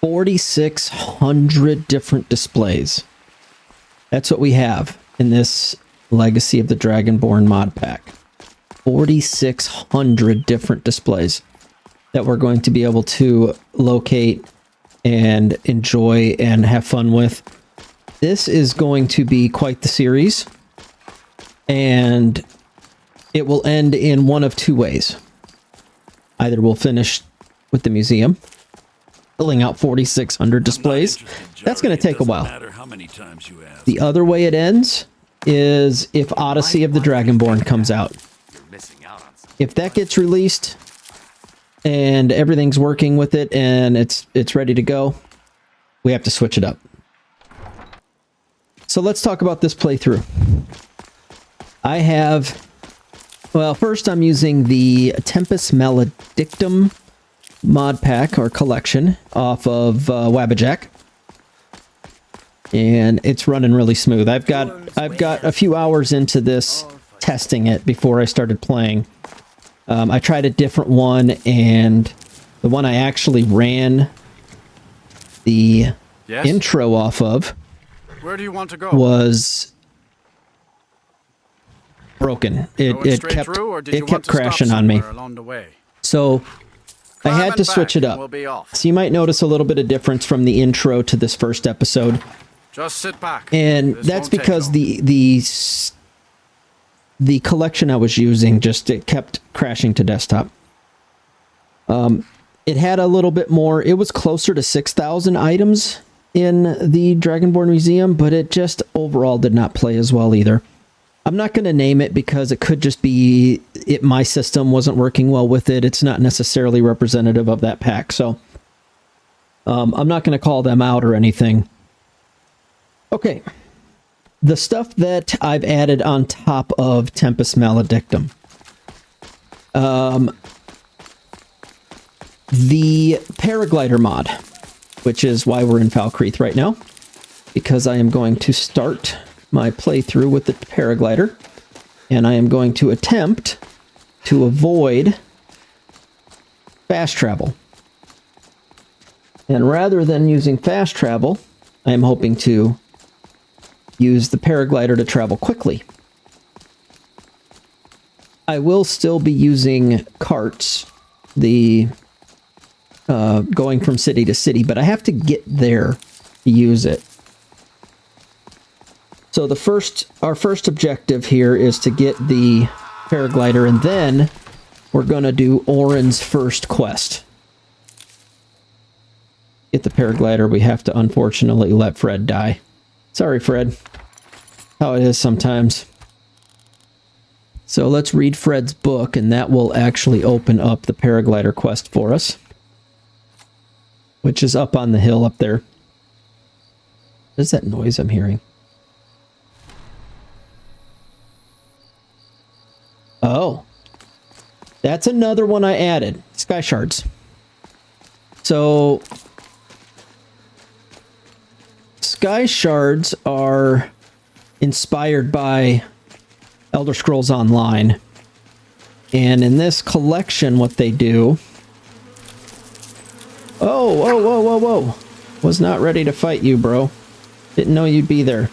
4,600 different displays. That's what we have in this Legacy of the Dragonborn mod pack. 4,600 different displays that we're going to be able to locate and enjoy and have fun with. This is going to be quite the series, and it will end in one of two ways. Either we'll finish with the museum, filling out 4,600 displays. That's going to take a while. The other way it ends is if Odyssey of the Dragonborn comes out. If that gets released and everything's working with it and it's ready to go, we have to switch it up. So let's talk about this playthrough. I have, well, first I'm using the Tempus Maledictum mod pack or collection off of Wabbajack. And it's running really smooth. I've got a few hours into this testing it before I started playing. I tried a different one, and the one I actually ran the intro off of Where do you want to go? was broken. It kept crashing on me. So I had to switch it up. So you might notice a little bit of difference from the intro to this first episode. Just sit back. And that's because the collection I was using it kept crashing to desktop. It had a little bit more. It was closer to 6,000 items in the Dragonborn Museum, but it just overall did not play as well either. I'm not going to name it because it could just be my system wasn't working well with it. It's not necessarily representative of that pack, so I'm not going to call them out or anything. Okay, the stuff that I've added on top of Tempus Maledictum. The Paraglider mod, which is why we're in Falkreath right now, because I am going to start my playthrough with the Paraglider, and I am going to attempt to avoid fast travel. And rather than using fast travel, I am hoping to use the Paraglider to travel quickly. I will still be using carts, going from city to city, but I have to get there to use it. So our first objective here is to get the Paraglider, and then we're going to do Auryen's first quest. Get the Paraglider, we have to unfortunately let Fred die. Sorry, Fred. How it is sometimes. So let's read Fred's book, and that will actually open up the Paraglider quest for us, which is up on the hill up there. What is that noise I'm hearing? Oh. That's another one I added. Sky shards. So Sky shards are inspired by Elder Scrolls Online. And in this collection, what they do... Oh, whoa, whoa, whoa, whoa. Was not ready to fight you, bro. Didn't know you'd be there.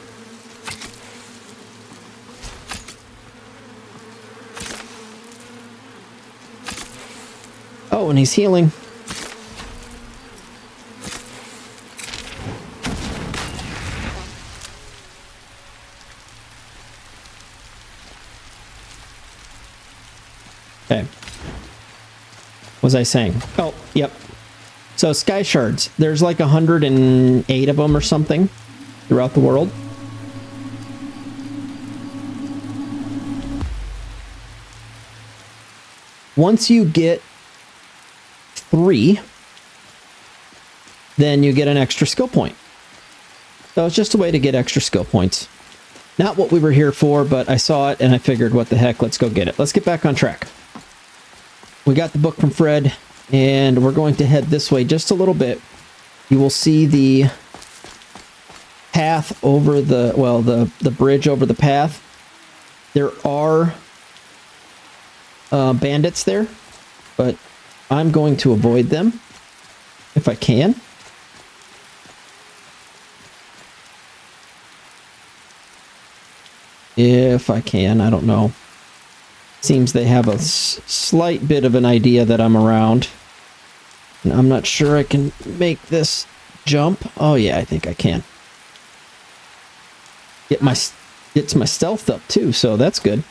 Oh, and he's healing. Okay. What was I saying? Oh, yep. So sky shards, there's like 108 of them or something throughout the world. Once you get 3, then you get an extra skill point. So it's just a way to get extra skill points. Not what we were here for, but I saw it and I figured, what the heck, let's go get it. Let's get back on track. We got the book from Fred, and we're going to head this way just a little bit. You will see the path over the, well, the bridge over the path. There are bandits there, but I'm going to avoid them if I can. if I can. I don't know. Seems they have a slight bit of an idea that I'm around. And I'm not sure I can make this jump. Oh yeah, I think I can. Gets my stealth up too, so that's good.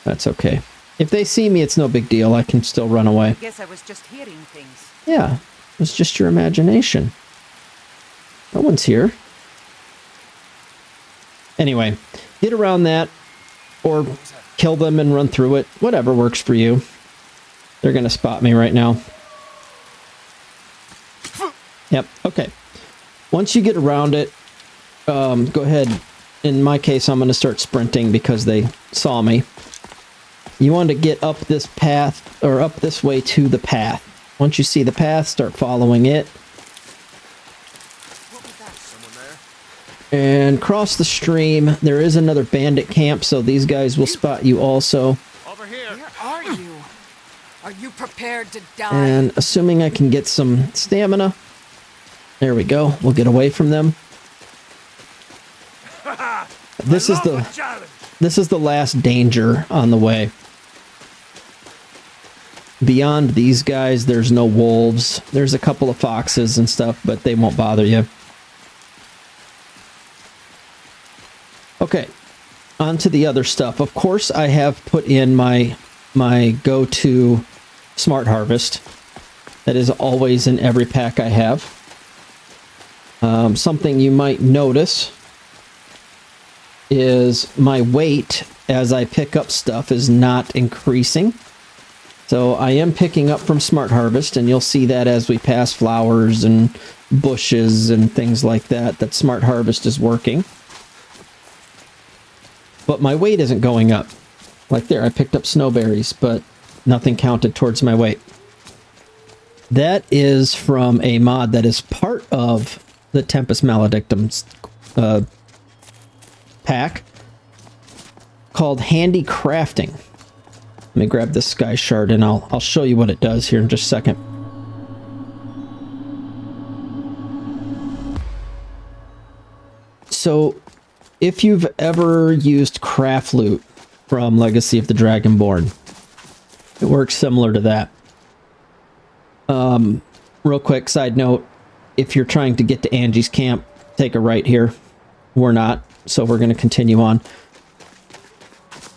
That's okay. If they see me, it's no big deal. I can still run away. Guess I was just hearing things. Yeah, it was just your imagination. No one's here. Anyway, get around that, or kill them and run through it. Whatever works for you. They're going to spot me right now. Yep, okay. Once you get around it, go ahead. In my case, I'm going to start sprinting because they saw me. You want to get up this path, or up this way to the path. Once you see the path, start following it. What was that? Someone there? And cross the stream. There is another bandit camp, so these guys will spot you also. Over here. Where are you? Are you prepared to die? And assuming I can get some stamina. There we go. We'll get away from them. This is the last danger on the way. Beyond these guys, there's no wolves. There's a couple of foxes and stuff, but they won't bother you. Okay, on to the other stuff. Of course, I have put in my go-to smart harvest. That is always in every pack I have. Something you might notice is my weight as I pick up stuff is not increasing. So I am picking up from Smart Harvest, and you'll see that as we pass flowers and bushes and things like that, that Smart Harvest is working. But my weight isn't going up. Like there, I picked up snowberries, but nothing counted towards my weight. That is from a mod that is part of the Tempus Maledictum pack called Handy Crafting. Let me grab this sky shard and I'll show you what it does here in just a second. So if you've ever used craft loot from Legacy of the Dragonborn, it works similar to that. Real quick side note, if you're trying to get to Angie's camp, take a right here. We're not, so we're going to continue on.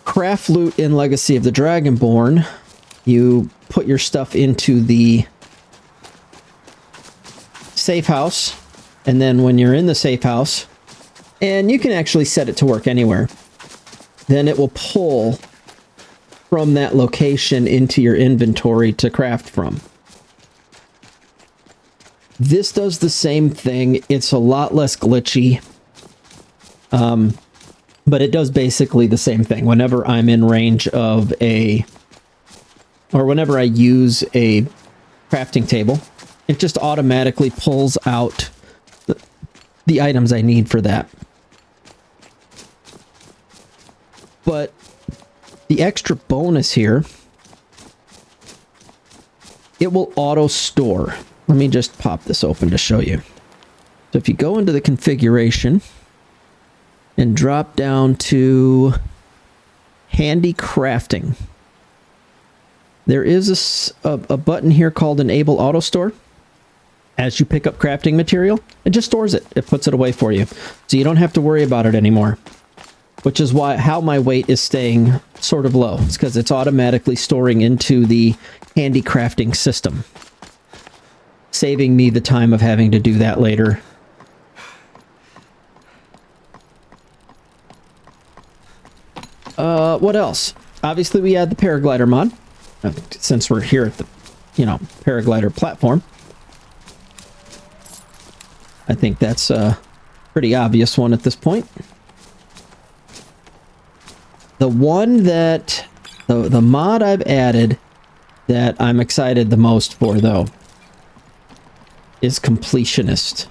Craft loot in Legacy of the Dragonborn, you put your stuff into the safe house, and then when you're in the safe house, and you can actually set it to work anywhere, then it will pull from that location into your inventory to craft from. This does the same thing. It's a lot less glitchy. But it does basically the same thing. Whenever I'm in range of or whenever I use a crafting table, it just automatically pulls out the items I need for that. But the extra bonus here, it will auto store. Let me just pop this open to show you. So if you go into the configuration and drop down to Handy Crafting, there is a button here called Enable Auto Store. As you pick up crafting material, it just stores it. It puts it away for you. So you don't have to worry about it anymore. Which is how my weight is staying sort of low. It's because it's automatically storing into the Handy Crafting system, saving me the time of having to do that later. What else? Obviously, we add the Paraglider mod, since we're here at the, Paraglider platform. I think that's a pretty obvious one at this point. The one that, the mod I've added that I'm excited the most for, though, is Completionist.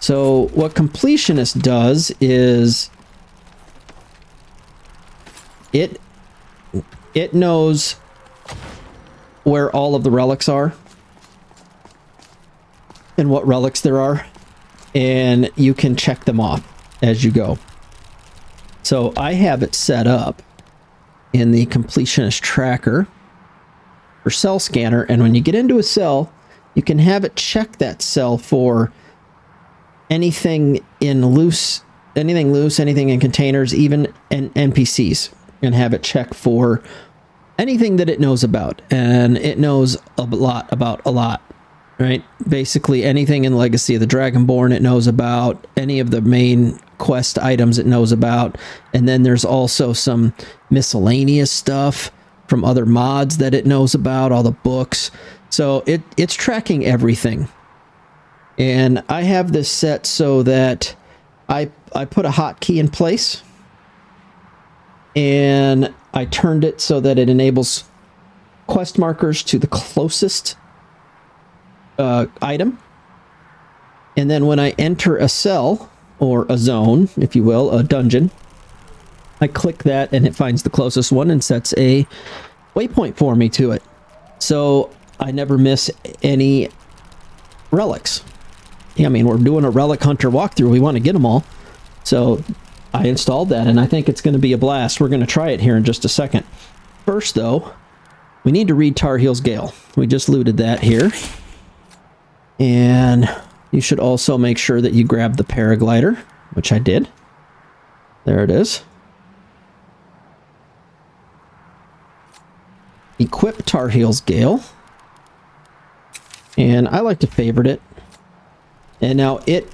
So what Completionist does is it knows where all of the relics are and what relics there are, and you can check them off. as you go. So I have it set up in the completionist tracker for cell scanner, and when you get into a cell, you can have it check that cell for anything loose, anything in containers, even NPCs, and have it check for anything that it knows about. And it knows a lot about a lot, right? Basically anything in Legacy of the Dragonborn it knows about, any of the main quest items it knows about, and then there's also some miscellaneous stuff from other mods that it knows about, all the books. So it's tracking everything. And I have this set so that I put a hotkey in place, and I turned it so that it enables quest markers to the closest item. And then when I enter a cell, or a zone, if you will, a dungeon, I click that and it finds the closest one and sets a waypoint for me to it. So I never miss any relics. Yeah, I mean, we're doing a relic hunter walkthrough. We want to get them all. So I installed that, and I think it's going to be a blast. We're going to try it here in just a second. First, though, we need to read Tarheel's Gale. We just looted that here. And you should also make sure that you grab the Paraglider, which I did. There it is. Equip Tarheel's Gale. And I like to favorite it. And now it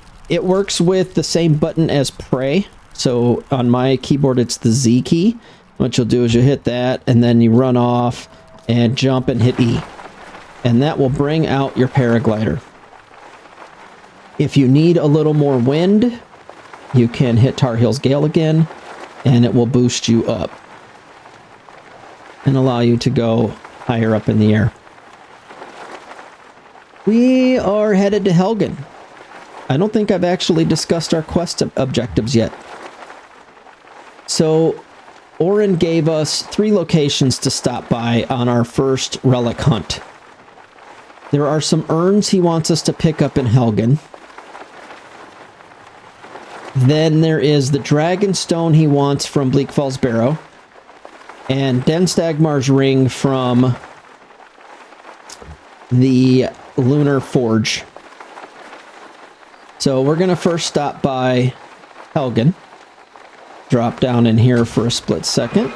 works with the same button as Pray. So on my keyboard, it's the Z key. What you'll do is you hit that, and then you run off and jump and hit E. And that will bring out your Paraglider. If you need a little more wind, you can hit Tarheel's Gale again, and it will boost you up and allow you to go higher up in the air. We are headed to Helgen. I don't think I've actually discussed our quest objectives yet. So, Auryen gave us 3 locations to stop by on our first relic hunt. There are some urns he wants us to pick up in Helgen. Then there is the Dragonstone he wants from Bleak Falls Barrow, and Denstagmars Ring from the Lunar Forge. So we're going to first stop by Helgen. Drop down in here for a split second.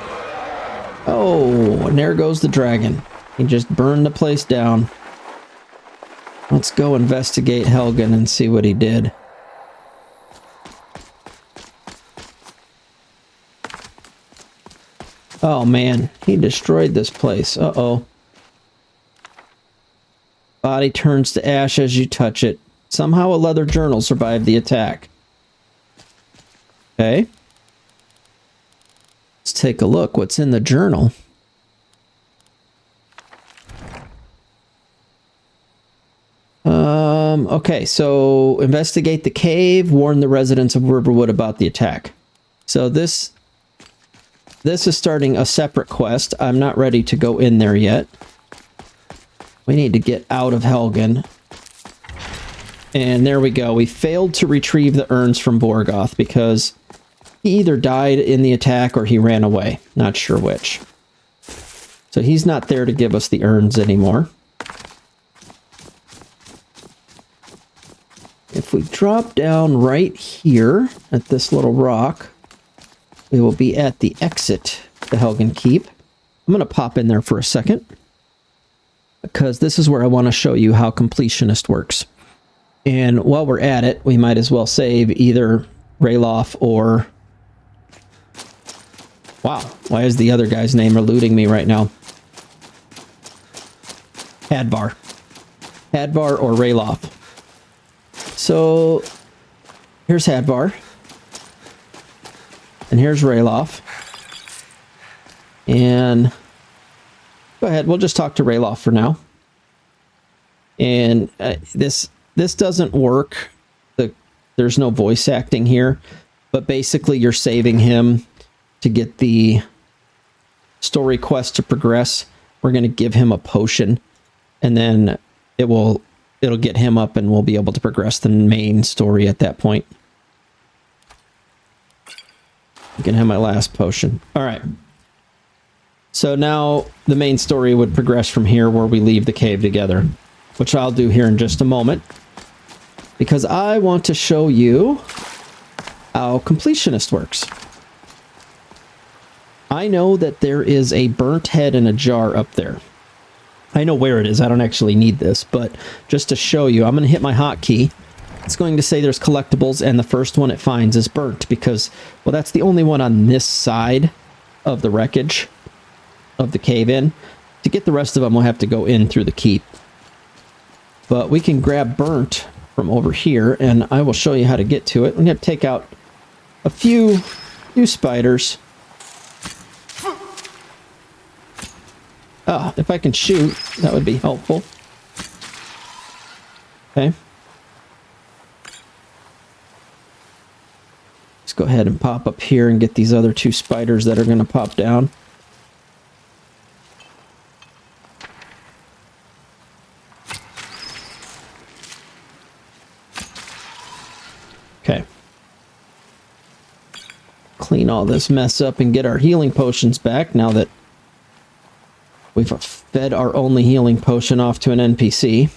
Oh, and there goes the dragon. He just burned the place down. Let's go investigate Helgen and see what he did. Oh man, he destroyed this place. Uh-oh. Body turns to ash as you touch it. Somehow a leather journal survived the attack. Okay. Let's take a look. What's in the journal? Okay, so investigate the cave, warn the residents of Riverwood about the attack. So this is starting a separate quest. I'm not ready to go in there yet. We need to get out of Helgen. And there we go. We failed to retrieve the urns from Borgoth because he either died in the attack or he ran away. Not sure which. So he's not there to give us the urns anymore. If we drop down right here at this little rock, we will be at the exit to Helgen Keep. I'm going to pop in there for a second, because this is where I want to show you how completionist works. And while we're at it, we might as well save either Ralof or... Wow, why is the other guy's name eluding me right now? Hadvar. Hadvar or Ralof. So, here's Hadvar. And here's Ralof. And go ahead, we'll just talk to Ralof for now. And this doesn't work. There's no voice acting here. But basically, you're saving him to get the story quest to progress. We're going to give him a potion. And then it'll get him up and we'll be able to progress the main story at that point. You can have my last potion. All right. So now the main story would progress from here where we leave the cave together, which I'll do here in just a moment, because I want to show you how completionist works. I know that there is a burnt head in a jar up there. I know where it is. I don't actually need this, but just to show you, I'm going to hit my hotkey. It's going to say there's collectibles, and the first one it finds is burnt because, well, that's the only one on this side of the wreckage of the cave-in. To get the rest of them, we'll have to go in through the keep. But we can grab burnt from over here, and I will show you how to get to it. We have to take out a few spiders. Oh, if I can shoot, that would be helpful. Okay. Let's go ahead and pop up here and get these other 2 spiders that are going to pop down. Okay. Clean all this mess up and get our healing potions back now that we've fed our only healing potion off to an NPC.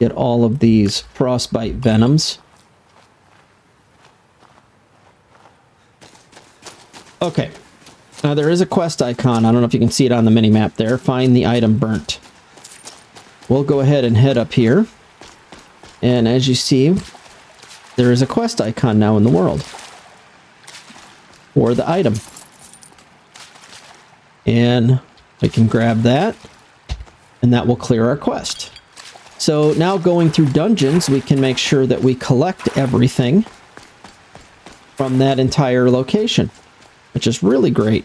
Get all of these frostbite venoms. Okay. Now there is a quest icon. I don't know if you can see it on the mini-map there. Find the item burnt. We'll go ahead and head up here. And as you see, there is a quest icon now in the world for the item. And we can grab that, and that will clear our quest. So now going through dungeons, we can make sure that we collect everything from that entire location, which is really great.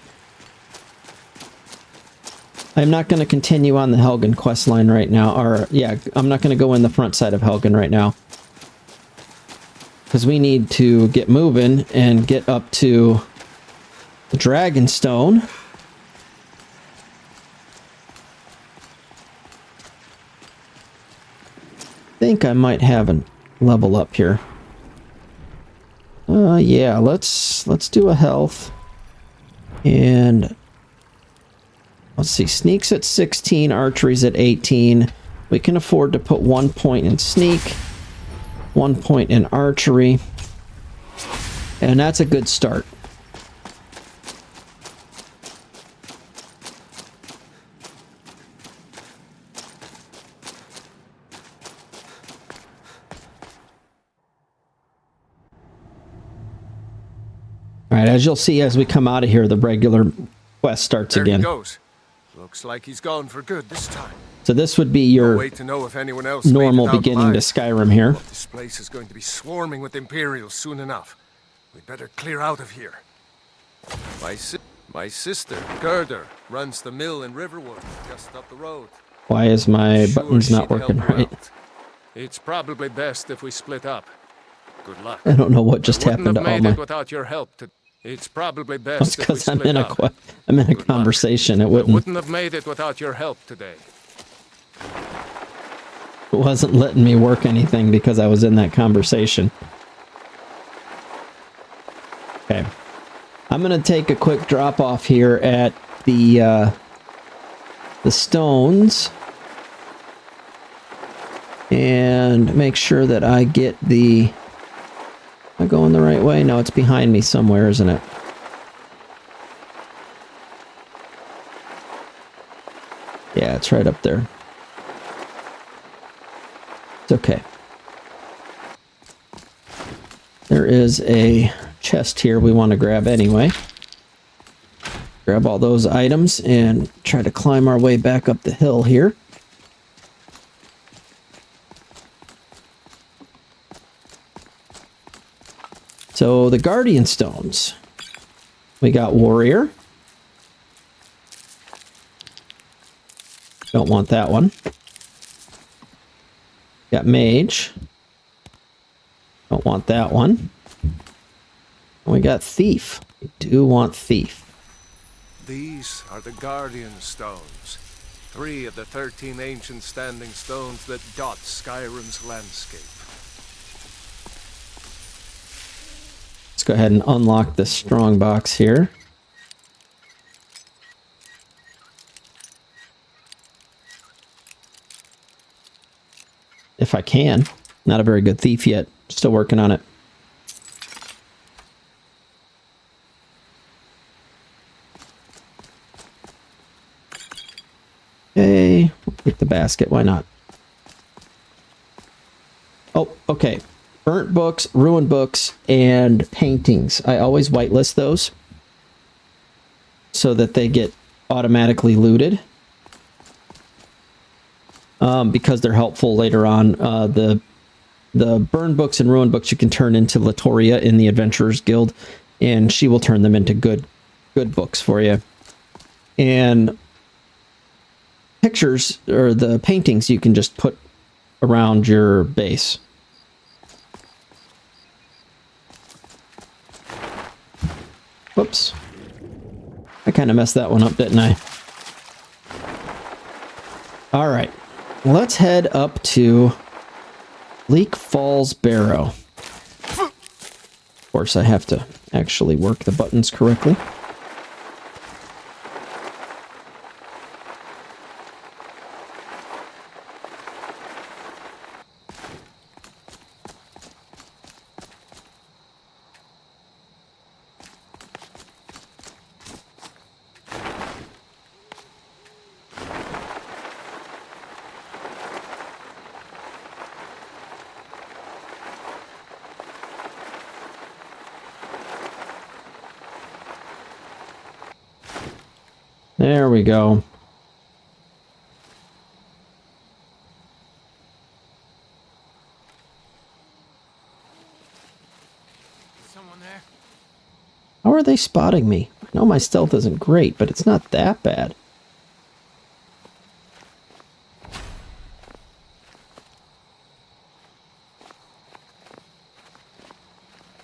I'm not going to continue on the Helgen quest line right now, or yeah, I'm not going to go in the front side of Helgen right now, because we need to get moving and get up to the Dragonstone. I think I might have a level up here. Yeah, let's do a health. And let's see, sneak's at 16, archery's at 18. We can afford to put 1 point in sneak, 1 point in archery. And that's a good start. Alright, as you'll see as we come out of here, the regular quest starts again. There he goes. Looks like he's gone for good this time. So this would be your No way to know if anyone else normal made it out beginning to alive. Skyrim here. This place is going to be swarming with Imperials soon enough. We'd better clear out of here. My sister, Gerder, runs the mill in Riverwood, just up the road. Why is my Sure, buttons not she'd working help her right? out. It's probably best if we split up. Good luck. I don't know what just Wouldn't happened to have all made my... it without your help. It's probably best That's if we because I'm split in up. I'm in a Good luck. conversation. It I wouldn't wouldn't have made it without your help today. it wasn't letting me work anything because I was in that conversation. Okay. I'm gonna take a quick drop off here at the stones and make sure that I get the... Am I going the right way? No, it's behind me somewhere, isn't it? Yeah, it's right up there. It's okay. There is a chest here we want to grab anyway. Grab all those items and try to climb our way back up the hill here. So the Guardian Stones. We got Warrior. Don't want that one. Got Mage. Don't want that one. And we got Thief. We do want Thief. These are the Guardian Stones. 3 of the 13 ancient standing stones that dot Skyrim's landscape. Let's go ahead and unlock the strong box here. If I can. Not a very good thief yet. Still working on it. Okay, we'll take the basket. Why not? Oh, okay. Burnt books, ruined books, and paintings. I always whitelist those so that they get automatically looted. Because they're helpful later on. The burned books and ruined books you can turn into Latoria in the Adventurers Guild, and she will turn them into good books for you. And pictures, or the paintings, you can just put around your base. Whoops. I kind of messed that one up, didn't I? All right. Let's head up to Bleak Falls Barrow. Of course, I have to actually work the buttons correctly. There we go. Someone there? How are they spotting me? I know my stealth isn't great, but it's not that bad.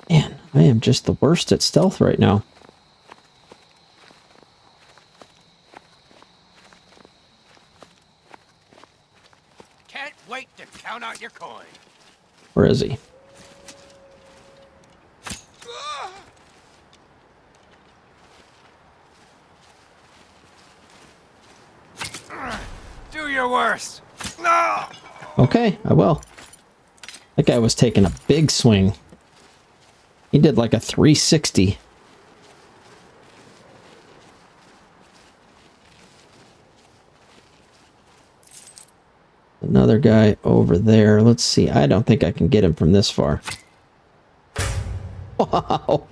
Man, I am just the worst at stealth right now. Wait to count out your coin. Where is he? Do your worst. Okay, I will. That guy was taking a big swing. He did like a 360. Another guy over there. Let's see. I don't think I can get him from this far. Wow.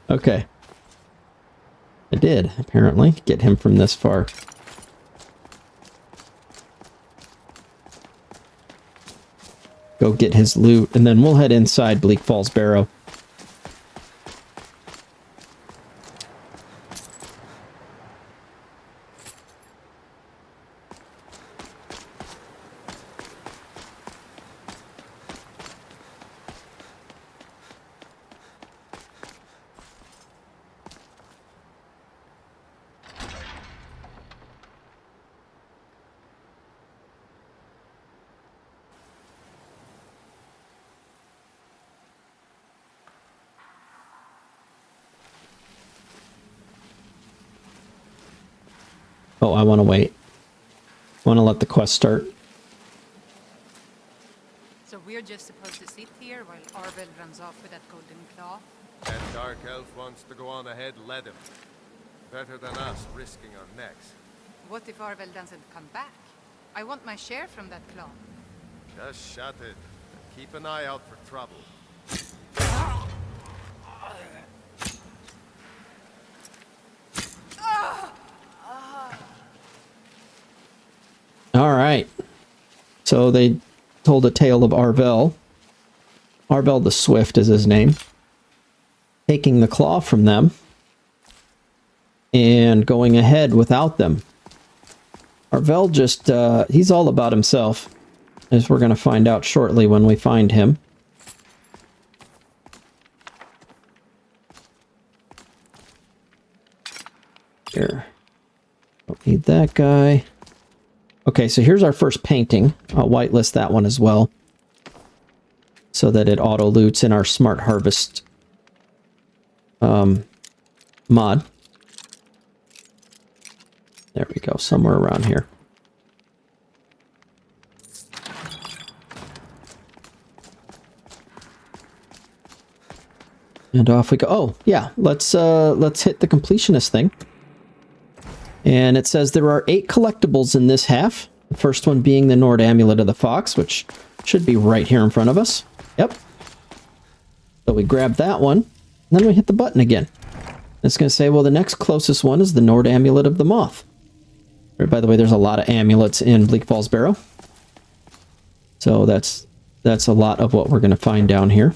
Okay. I did, apparently, get him from this far. Go get his loot, and then we'll head inside Bleak Falls Barrow. Oh, I want to wait. I want to let the quest start. So we're just supposed to sit here while Arvel runs off with that golden claw? That dark elf wants to go on ahead, let him. Better than us risking our necks. What if Arvel doesn't come back? I want my share from that claw. Just shut it. Keep an eye out for trouble. All right. So they told a tale of Arvel. Arvel the Swift is his name. Taking the claw from them and going ahead without them. Arvel just, he's all about himself, as we're going to find out shortly when we find him. Here. Don't need that guy. Okay, so here's our first painting. I'll whitelist that one as well, so that it auto-loots in our Smart Harvest mod. There we go, somewhere around here. And off we go. Oh, yeah, let's hit the completionist thing. And it says there are 8 collectibles in this half. The first one being the Nord Amulet of the Fox, which should be right here in front of us. Yep. So we grab that one, and then we hit the button again. It's going to say, well, the next closest one is the Nord Amulet of the Moth. By the way, there's a lot of amulets in Bleak Falls Barrow. So that's a lot of what we're going to find down here.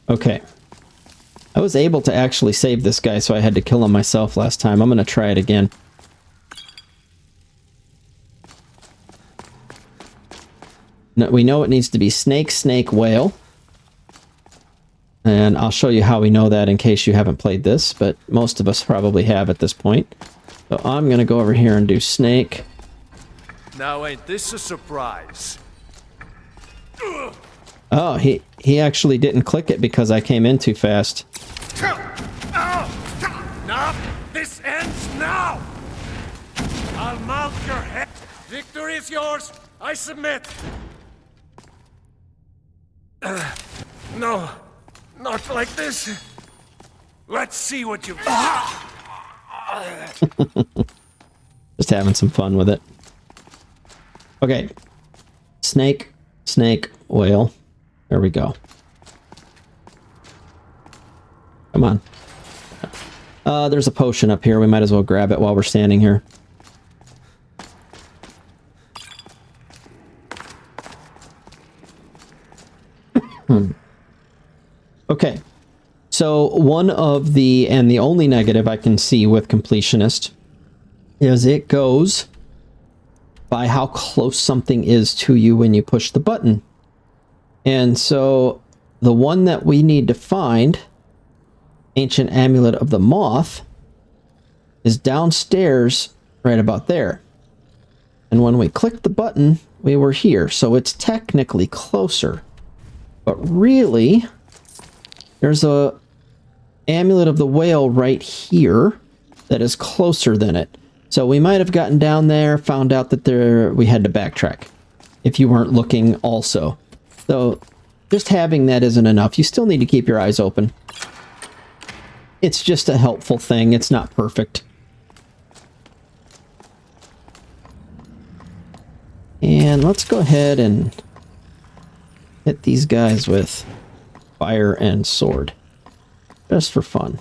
Okay. I was able to actually save this guy, so I had to kill him myself last time. I'm going to try it again. Now, we know it needs to be snake, snake, whale. And I'll show you how we know that in case you haven't played this, but most of us probably have at this point. So I'm going to go over here and do snake. Now ain't this a surprise? Oh, he actually didn't click it because I came in too fast. Now, this ends now! I'll mount your head. Victory is yours. I submit. No, not like this. Let's see what you've... Just having some fun with it. Okay. Snake, snake, whale. There we go. Come on. There's a potion up here. We might as well grab it while we're standing here. Okay. So one of the, and the only negative I can see with completionist is it goes by how close something is to you when you push the button. And so the one that we need to find, Ancient Amulet of the Moth, is downstairs right about there. And when we clicked the button, we were here. So it's technically closer. But really, there's a Amulet of the Whale right here that is closer than it. So we might have gotten down there, found out that we had to backtrack if you weren't looking also. So just having that isn't enough. You still need to keep your eyes open. It's just a helpful thing. It's not perfect. And let's go ahead and hit these guys with fire and sword. Just for fun.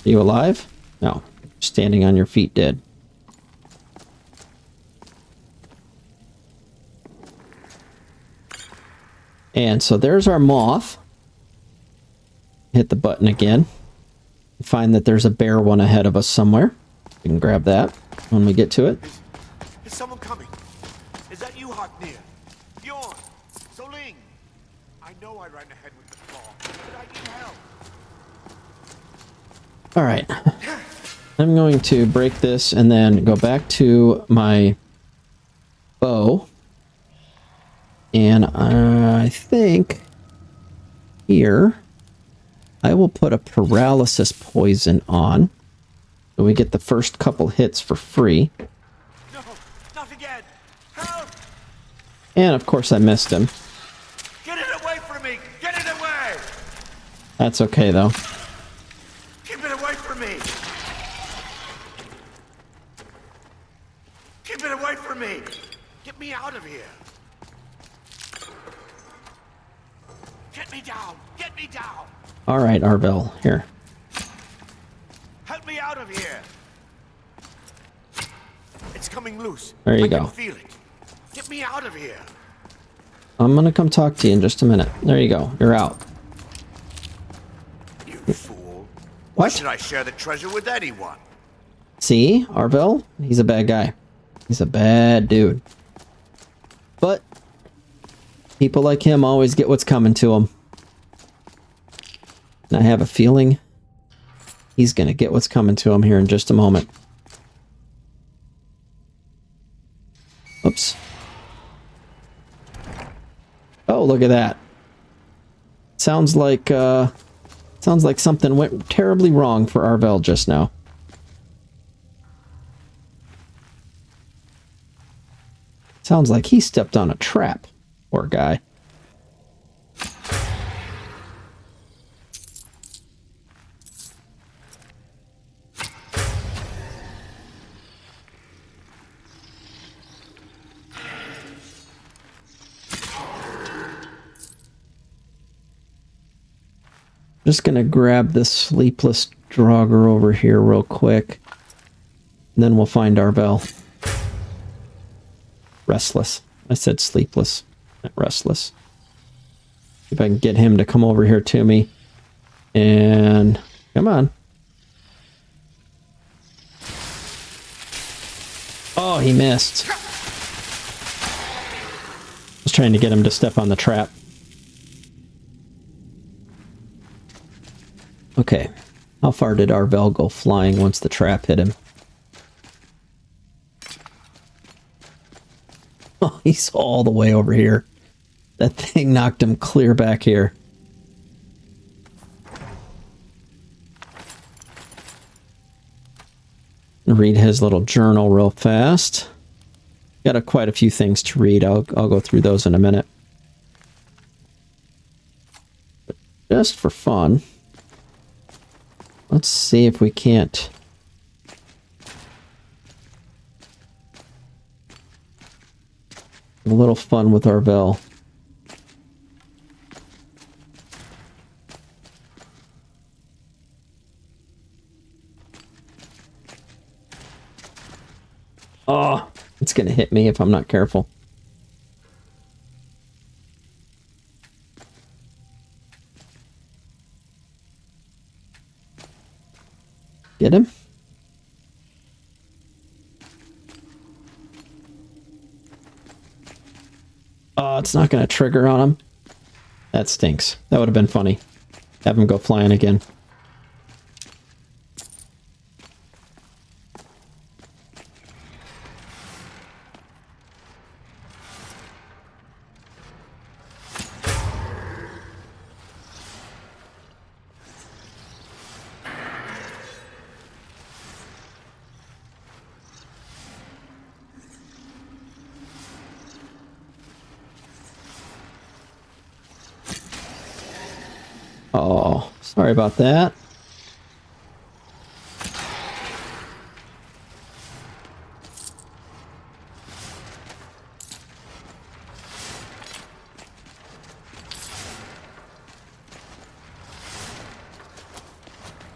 Are you alive? No. Standing on your feet dead. And so there's our moth. Hit the button again. Find that there's a bear one ahead of us somewhere. We can grab that when we get to it. Is someone coming? Is that you, Haknir? Bjorn? Soling? I know I ran ahead with the claw, but I need help. Alright. I'm going to break this and then go back to my bow. And I think here I will put a paralysis poison on. So we get the first couple hits for free. No, not again. Help! And of course I missed him. Get it away from me! Get it away! That's okay though. Keep it away from me! Keep it away from me! Get me out of here! Get me down! Get me down! Alright, Arvel, here. Help me out of here! It's coming loose. There you I go. can feel it. Get me out of here! I'm gonna come talk to you in just a minute. There you go. You're out. You fool. Why What? should I share the treasure with anyone? See? Arvel? He's a bad guy. He's a bad dude. But people like him always get what's coming to them. And I have a feeling He's going to get what's coming to him here in just a moment. Oops. Oh, look at that. Sounds like something went terribly wrong for Arvel just now. Sounds like he stepped on a trap. Poor guy. Just gonna grab this sleepless Draugr over here real quick. And then we'll find Arvel. Restless. I said sleepless, not restless. If I can get him to come over here to me. And come on. Oh, he missed. I was trying to get him to step on the trap. Okay. How far did Arvel go flying once the trap hit him? Oh, he's all the way over here. That thing knocked him clear back here. Read his little journal real fast. Got quite a few things to read. I'll go through those in a minute. But just for fun, let's see if we can't have a little fun with Arvel. Oh, it's gonna hit me if I'm not careful. Get him? Oh, it's not going to trigger on him. That stinks. That would have been funny. Have him go flying again. Oh, sorry about that.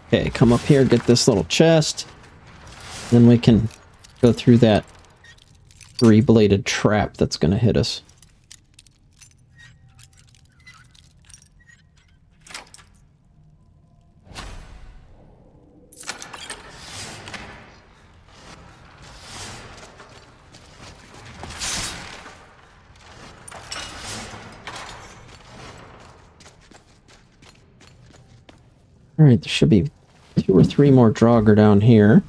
Okay, come up here, get this little chest. Then we can go through that three-bladed trap that's going to hit us. Alright, there should be 2 or 3 more Draugr down here.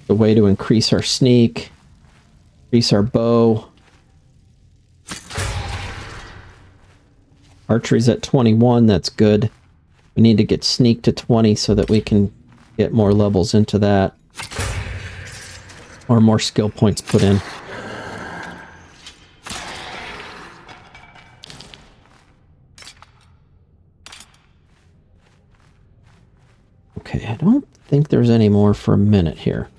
The way to increase our sneak, increase our bow. Archery's at 21, that's good. We need to get sneak to 20 so that we can get more levels into that. Or more skill points put in. Okay, I don't think there's any more for a minute here.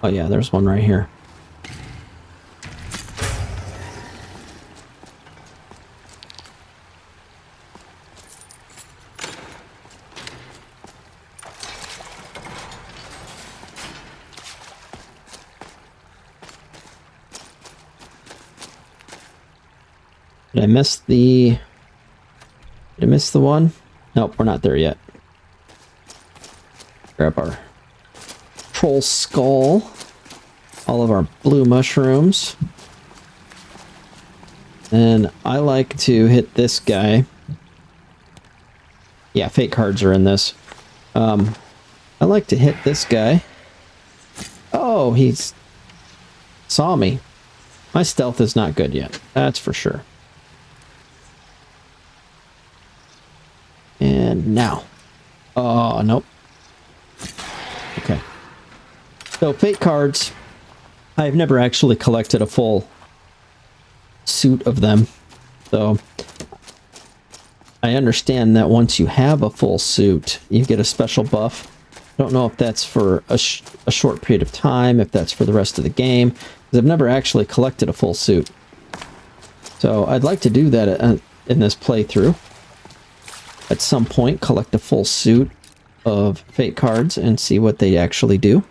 Oh yeah, there's one right here. Did I miss the... Did I miss the one? Nope, we're not there yet. Grab our troll skull. All of our blue mushrooms. And I like to hit this guy. Yeah, fate cards are in this. I like to hit this guy. Oh, he's saw me. My stealth is not good yet. That's for sure. And now. Oh, nope. Okay. So, fate cards. I've never actually collected a full suit of them. So, I understand that once you have a full suit, you get a special buff. I don't know if that's for a short period of time, if that's for the rest of the game, because I've never actually collected a full suit. So, I'd like to do that in this playthrough. At some point, collect a full suit of fate cards and see what they actually do.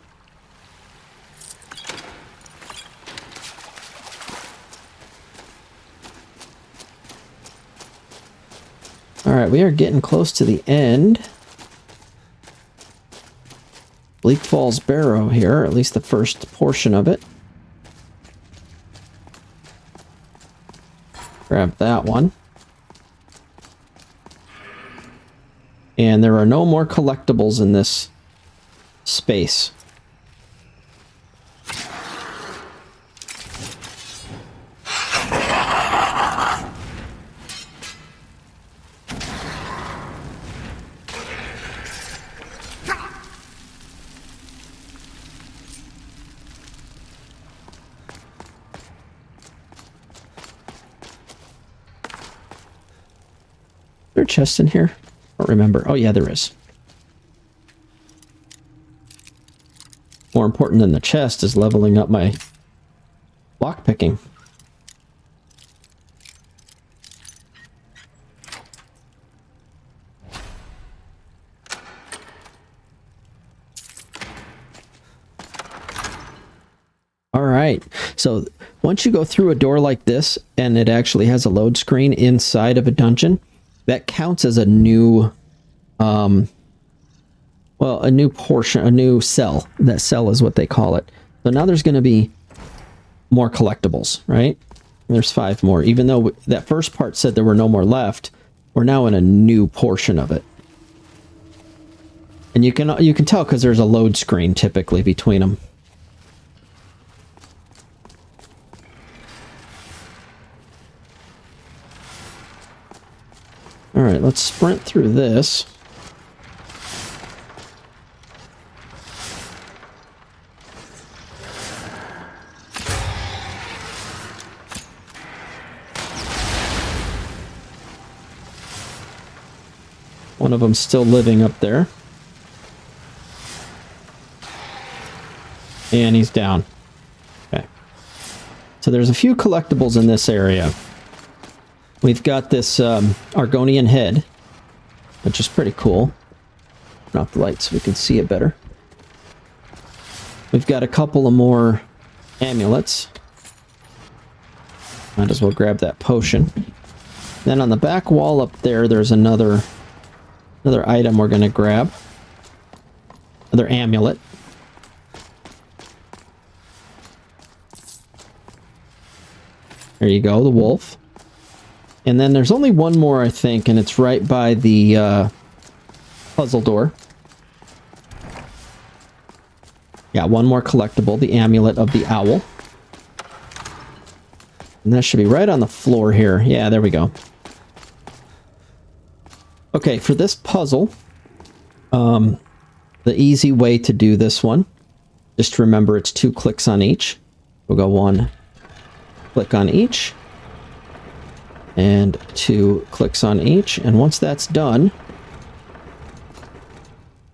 Alright, we are getting close to the end. Bleak Falls Barrow here, at least the first portion of it. Grab that one. And there are no more collectibles in this space. Is there a chest in here? I don't remember. Oh yeah, there is. More important than the chest is leveling up my lockpicking. Alright, so once you go through a door like this and it actually has a load screen inside of a dungeon, that counts as a new, well, a new portion, a new cell. That cell is what they call it. So now there's going to be more collectibles, right? There's 5 more. Even though that first part said there were no more left, we're now in a new portion of it. And you can tell because there's a load screen typically between them. Alright, let's sprint through this. One of them's still living up there. And he's down. Okay. So there's a few collectibles in this area. We've got this Argonian Head, which is pretty cool. Turn off the light so we can see it better. We've got a couple of more amulets. Might as well grab that potion. Then on the back wall up there, there's another item we're going to grab. Another amulet. There you go, the wolf. And then there's only one more, I think, and it's right by the puzzle door. Yeah, one more collectible, the amulet of the owl. And that should be right on the floor here. Yeah, there we go. Okay, for this puzzle, the easy way to do this one, just remember it's 2 clicks on each. We'll go 1 click on each. And 2 clicks on each. And once that's done,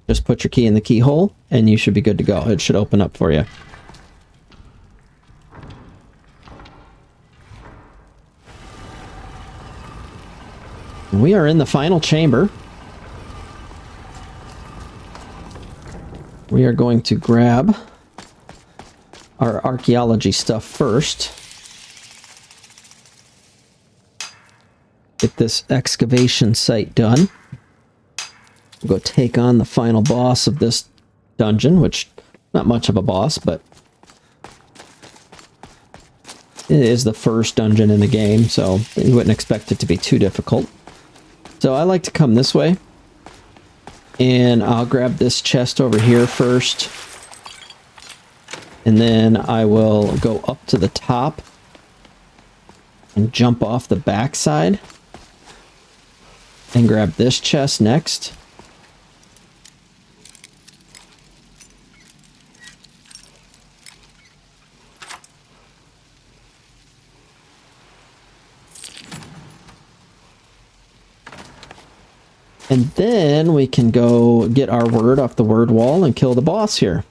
just put your key in the keyhole and you should be good to go. It should open up for you. And we are in the final chamber. We are going to grab our archaeology stuff first. Get this excavation site done. We'll go take on the final boss of this dungeon, which not much of a boss, but it is the first dungeon in the game, so you wouldn't expect it to be too difficult. So I like to come this way, and I'll grab this chest over here first, and then I will go up to the top and jump off the backside and grab this chest next. And then we can go get our word off the word wall and kill the boss here.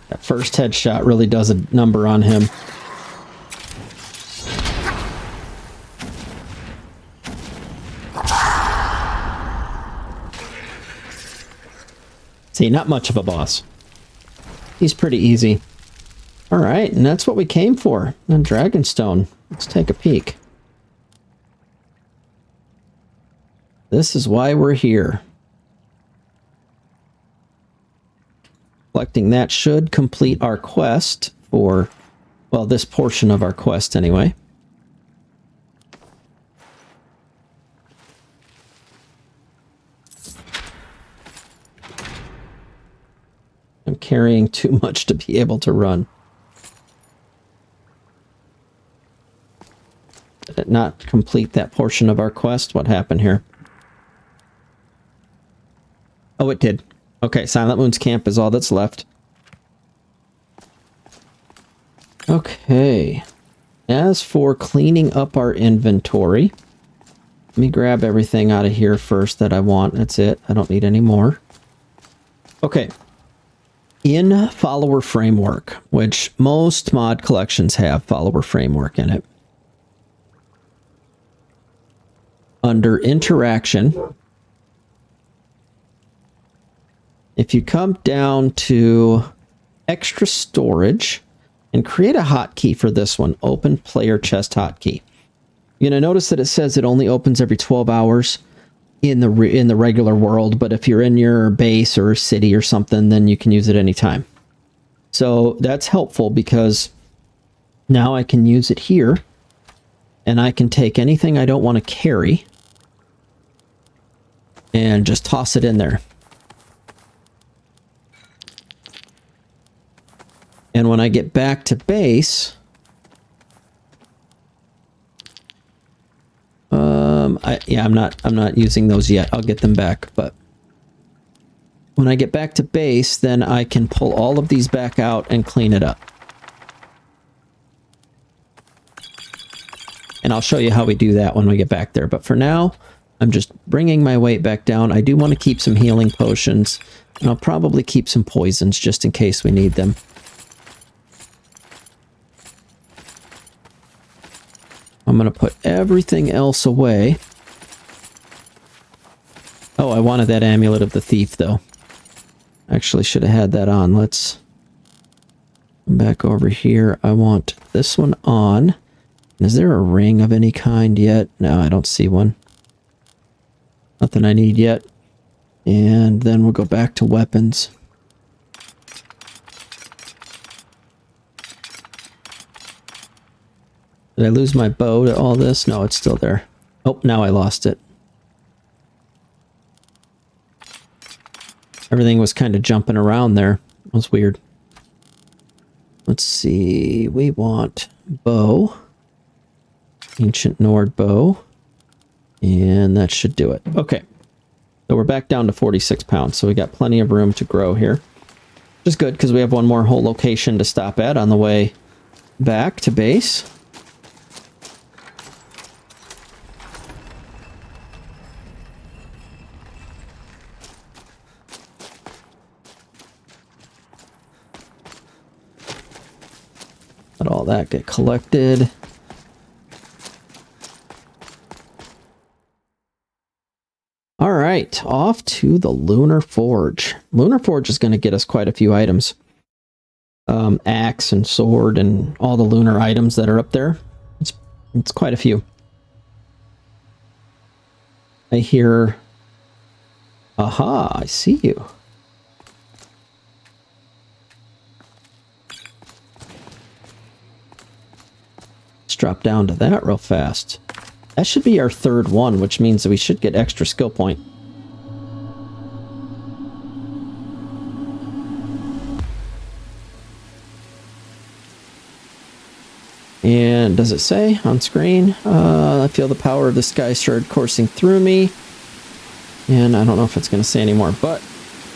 That first headshot really does a number on him. See, not much of a boss. He's pretty easy. Alright, and that's what we came for. On Dragonstone. Let's take a peek. This is why we're here. Collecting that should complete our quest for, well, this portion of our quest anyway. I'm carrying too much to be able to run. Did it not complete that portion of our quest? What happened here? Oh, it did. Okay, Silent Moon's camp is all that's left. Okay. As for cleaning up our inventory, let me grab everything out of here first that I want. That's it. I don't need any more. Okay. In Follower Framework, which most mod collections have Follower Framework in it, under Interaction, if you come down to Extra Storage and create a hotkey for this one, Open Player Chest Hotkey, you're going to notice that it says it only opens every 12 hours. In the regular world, but if you're in your base or city or something, then you can use it anytime. So that's helpful because now I can use it here, and I can take anything I don't want to carry and just toss it in there. And when I get back to base, I'm not using those yet. I'll get them back, but when I get back to base, then I can pull all of these back out and clean it up. And I'll show you how we do that when we get back there. But for now, I'm just bringing my weight back down. I do want to keep some healing potions, and I'll probably keep some poisons just in case we need them. I'm going to put everything else away. Oh, I wanted that Amulet of the Thief, though. Actually, should have had that on. Let's come back over here. I want this one on. Is there a ring of any kind yet? No, I don't see one. Nothing I need yet. And then we'll go back to weapons. Did I lose my bow to all this? No, it's still there. Oh, now I lost it. Everything was kind of jumping around there. It was weird. Let's see. We want bow. Ancient Nord bow. And that should do it. Okay. So we're back down to 46 pounds. So we got plenty of room to grow here. Which is good because we have one more whole location to stop at on the way back to base. Let all that get collected. All right, off to the Lunar Forge. Lunar Forge is going to get us quite a few items. Axe and sword and all the lunar items that are up there. It's quite a few. I hear... Aha, I see you. Let's drop down to that real fast. That should be our third one, which means that we should get extra skill point. And does it say on screen? I feel the power of the sky shard coursing through me. And I don't know if it's going to say anymore, but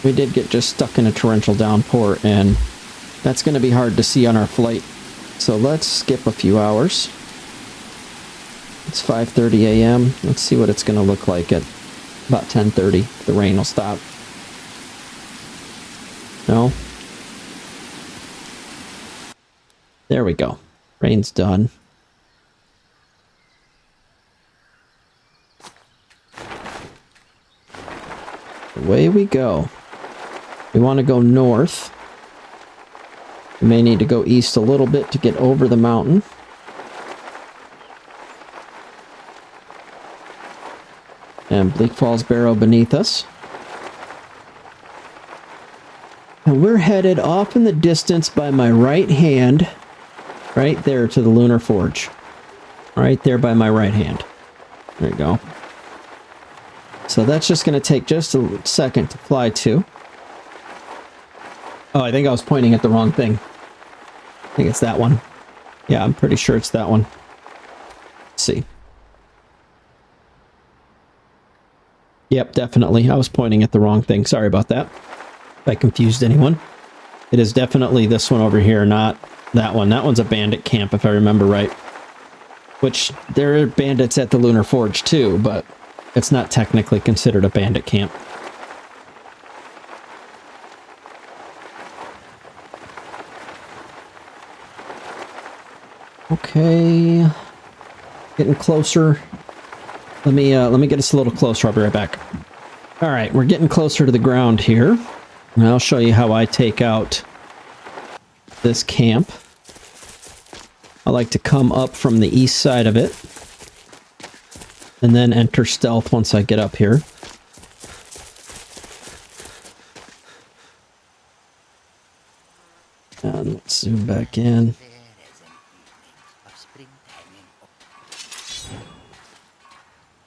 we did get just stuck in a torrential downpour, and that's going to be hard to see on our flight. So let's skip a few hours. It's 5:30 a.m. Let's see what it's going to look like at about 10:30. The rain will stop. No? There we go. Rain's done. Away we go. We want to go north. We may need to go east a little bit to get over the mountain. And Bleak Falls Barrow beneath us. And we're headed off in the distance by my right hand, right there to the Lunar Forge. Right there by my right hand. There you go. So that's just going to take just a second to fly to. Oh, I think I was pointing at the wrong thing. I think it's that one. Yeah, I'm pretty sure it's that one. Let's see. Yep, definitely. I was pointing at the wrong thing. Sorry about that. If I confused anyone. It is definitely this one over here, not that one. That one's a bandit camp, if I remember right. Which, there are bandits at the Lunar Forge too, but it's not technically considered a bandit camp. Okay. Getting closer. Let me get us a little closer. I'll be right back. All right, we're getting closer to the ground here. And I'll show you how I take out this camp. I like to come up from the east side of it. And then enter stealth once I get up here. And let's zoom back in.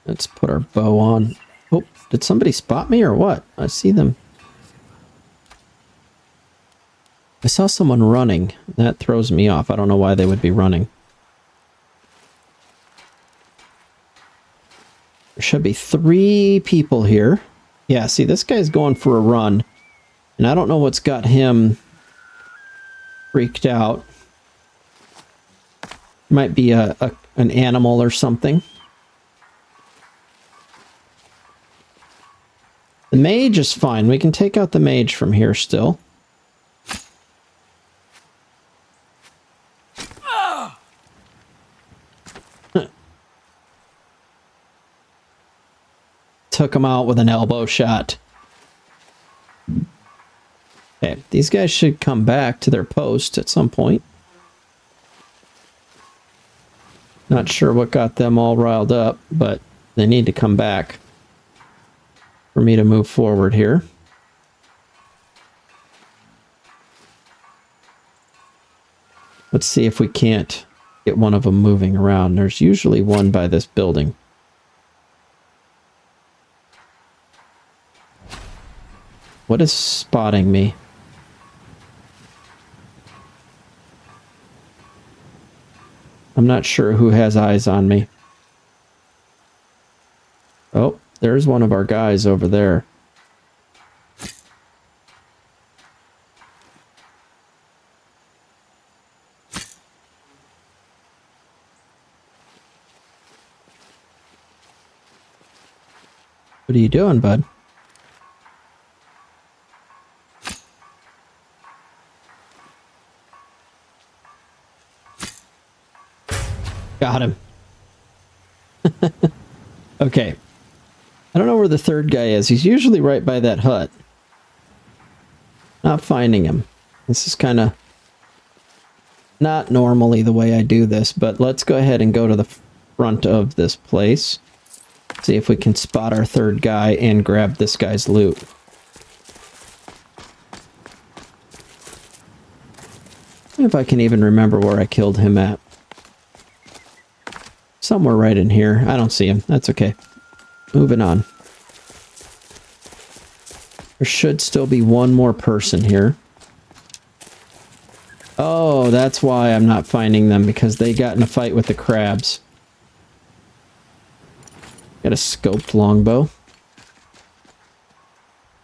Let's put our bow on. Oh, did somebody spot me or what? I see them. I saw someone running. That throws me off. I don't know why they would be running. There should be 3 people here. Yeah, see, this guy's going for a run. And I don't know what's got him freaked out. Might be an animal or something. The mage is fine. We can take out the mage from here still. Took him out with an elbow shot. Okay, these guys should come back to their post at some point. Not sure what got them all riled up, but they need to come back for me to move forward here. Let's see if we can't get one of them moving around. There's usually one by this building. What is spotting me? I'm not sure who has eyes on me. Oh, there's one of our guys over there. What are you doing, bud? Got him. Okay. I don't know where the third guy is. He's usually right by that hut. Not finding him. This is kind of Not normally the way I do this, but let's go ahead and go to the front of this place. See if we can spot our third guy and grab this guy's loot. If I can even remember where I killed him at. Somewhere right in here. I don't see him. That's okay. Moving on. There should still be one more person here. Oh, that's why I'm not finding them, because they got in a fight with the crabs. Got a scoped longbow.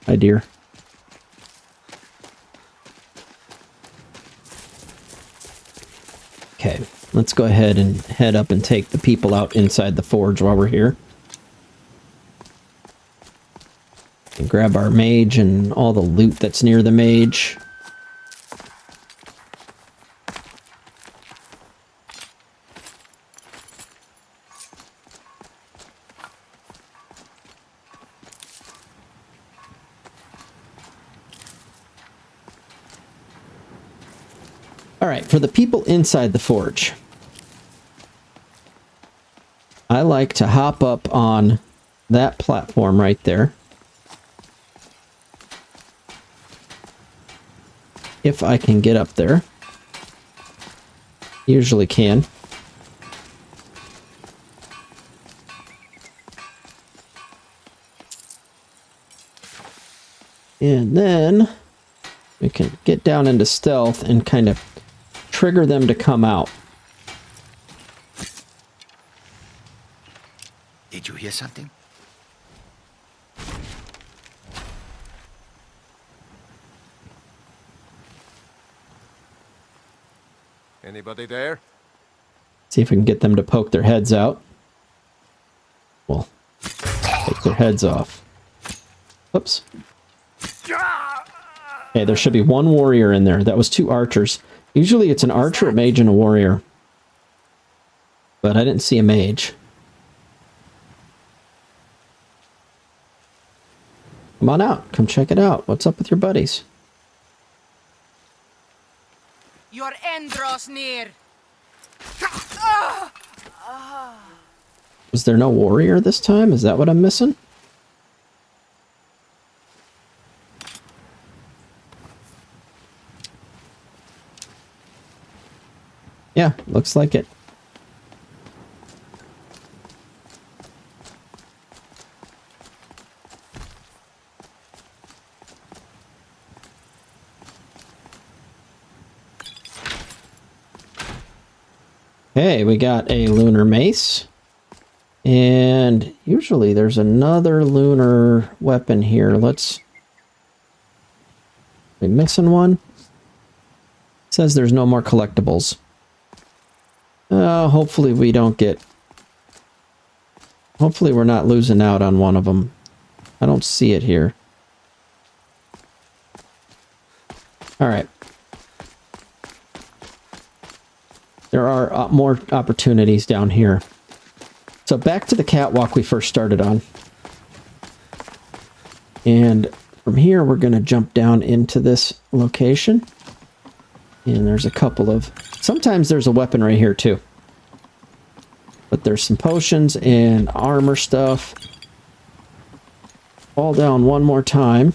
Hi, dear. Okay, let's go ahead and head up and take the people out inside the forge while we're here. And grab our mage and all the loot that's near the mage. Alright, for the people inside the forge, I like to hop up on that platform right there. If I can get up there. Usually can. And then we can get down into stealth and kind of trigger them to come out. Did you hear something? Anybody there? See if we can get them to poke their heads out. Well, take their heads off. Oops. Okay, there should be one warrior in there. That was 2 archers. Usually it's an archer, a mage, and a warrior. But I didn't see a mage. Come on out. Come check it out. What's up with your buddies? Your end draws near. Was there no warrior this time? Is that what I'm missing? Yeah, looks like it. Okay, we got a lunar mace. And usually there's another lunar weapon here. Let's... We missing one? It says there's no more collectibles. Hopefully we don't get... Hopefully we're not losing out on one of them. I don't see it here. Alright. There are more opportunities down here. So back to the catwalk we first started on. And from here we're going to jump down into this location. And there's a couple of... Sometimes there's a weapon right here too. But there's some potions and armor stuff. Fall down one more time.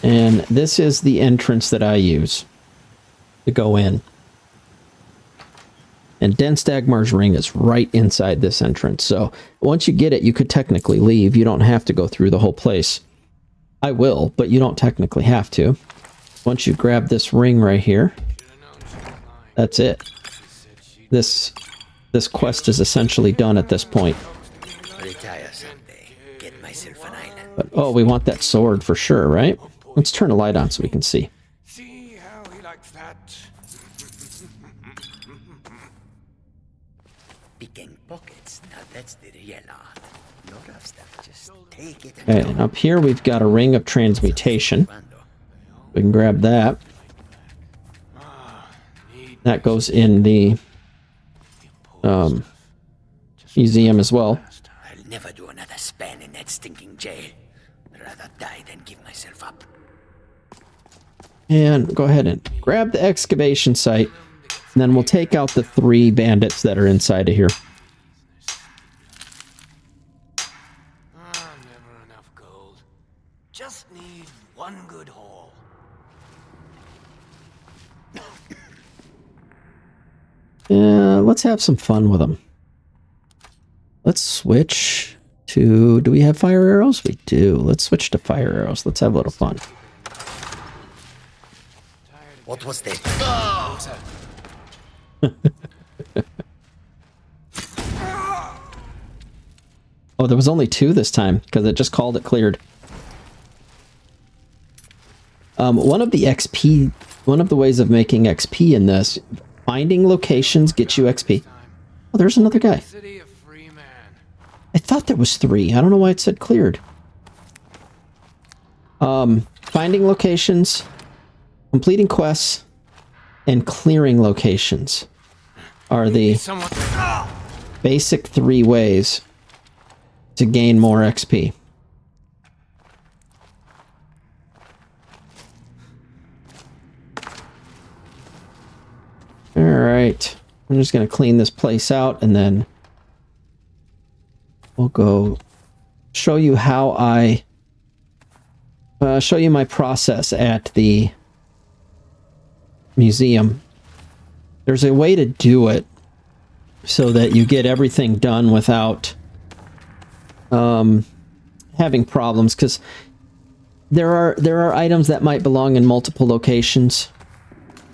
And this is the entrance that I use to go in. And Denstagmars Ring is right inside this entrance. So once you get it, you could technically leave. You don't have to go through the whole place. I will, but you don't technically have to. Once you grab this ring right here, that's it. This quest is essentially done at this point. Retire someday. Get myself an island. But, oh, we want that sword for sure, right? Let's turn a light on so we can see. See how he likes that? Picking pockets. Now that's the real art. No rough stuff. Just take it. Okay, and up here we've got a ring of transmutation. We can grab that. That goes in the museum as well. I'll never do another span in that stinking jail. Rather die than give myself up. And go ahead and grab the excavation site. And then we'll take out the 3 bandits that are inside of here. Never enough gold. Just need one good haul. Let's have some fun with them. Let's switch to... Do we have fire arrows? We do. Let's switch to fire arrows. Let's have a little fun. What was that? Oh, there was only 2 this time, because it just called it cleared. One of the XP... One of the ways of making XP in this, finding locations gets you XP. Oh, there's another guy. I thought there was 3. I don't know why it said cleared. Finding locations, completing quests, and clearing locations are the basic 3 ways to gain more XP. Alright, I'm just going to clean this place out and then we'll go show you how I show you my process at the museum. There's a way to do it so that you get everything done without having problems, because there are items that might belong in multiple locations.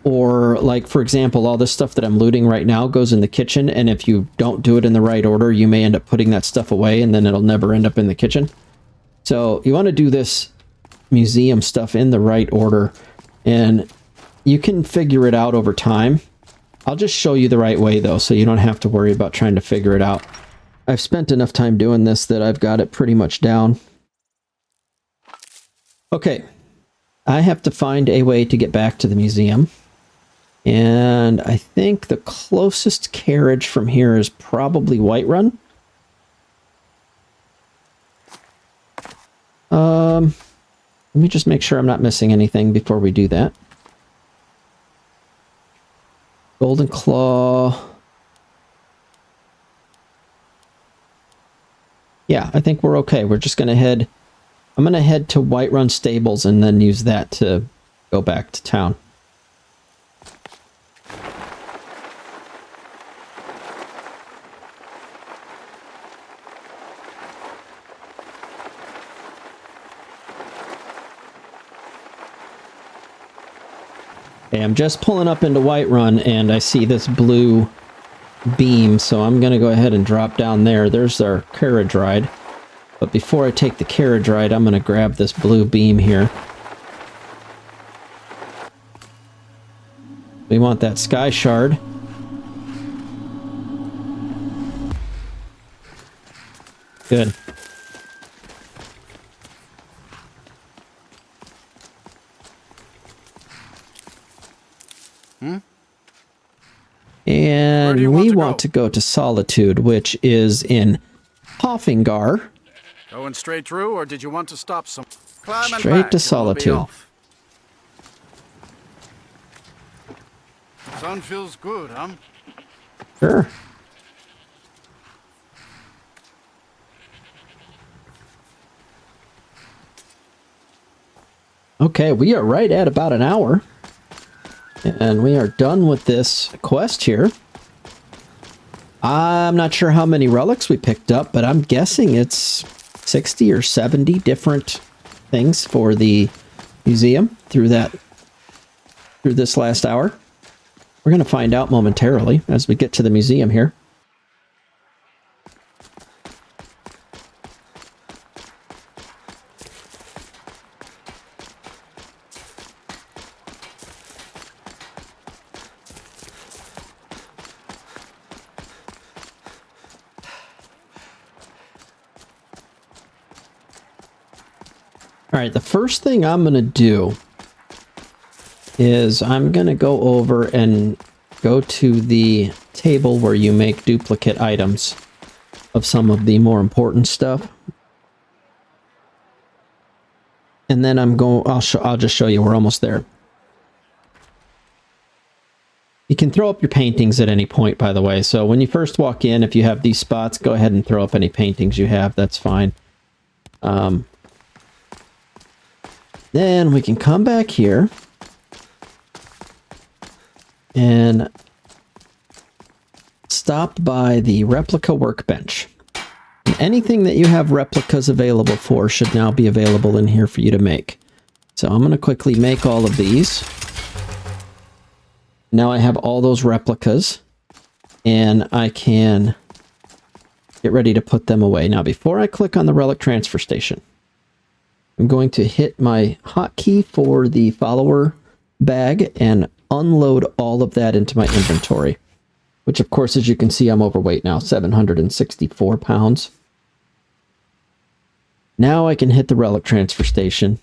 Or, like, for example, all this stuff that I'm looting right now goes in the kitchen, and if you don't do it in the right order, you may end up putting that stuff away, and then it'll never end up in the kitchen. So, you want to do this museum stuff in the right order, and you can figure it out over time. I'll just show you the right way, though, so you don't have to worry about trying to figure it out. I've spent enough time doing this that I've got it pretty much down. Okay. I have to find a way to get back to the museum. And I think the closest carriage from here is probably Whiterun. Let me just make sure I'm not missing anything before we do that. Golden Claw. Yeah, I think we're okay. We're just going to head... I'm going to head to Whiterun Stables and then use that to go back to town. Okay, I'm just pulling up into Whiterun and I see this blue beam, so I'm going to go ahead and drop down there. There's our carriage ride. But before I take the carriage ride, I'm going to grab this blue beam here. We want that sky shard. Good. And we want to go to Solitude, which is in Hoffingar. Going straight through, or did you want to stop some? Climb and Straight back, to and we'll be Solitude. off. Sun feels good, huh? Sure. Okay, we are right at about an hour. And we are done with this quest here. I'm not sure how many relics we picked up, but I'm guessing it's 60 or 70 different things for the museum through this last hour. We're going to find out momentarily as we get to the museum here. All right, the first thing I'm going to do is I'm going to go over and go to the table where you make duplicate items of some of the more important stuff. And then I'll just show you, we're almost there. can throw up your paintings at any point, by the way. So when you first walk in, if you have these spots, go ahead and throw up any paintings you have. That's fine. Then we can come back here and stop by the replica workbench. And anything that you have replicas available for should now be available in here for you to make. So I'm going to quickly make all of these. Now I have all those replicas, and I can get ready to put them away. Now, before I click on the Relic Transfer Station, I'm going to hit my hotkey for the follower bag and unload all of that into my inventory, which, of course, as you can see, I'm overweight now, 764 pounds. Now I can hit the Relic Transfer Station,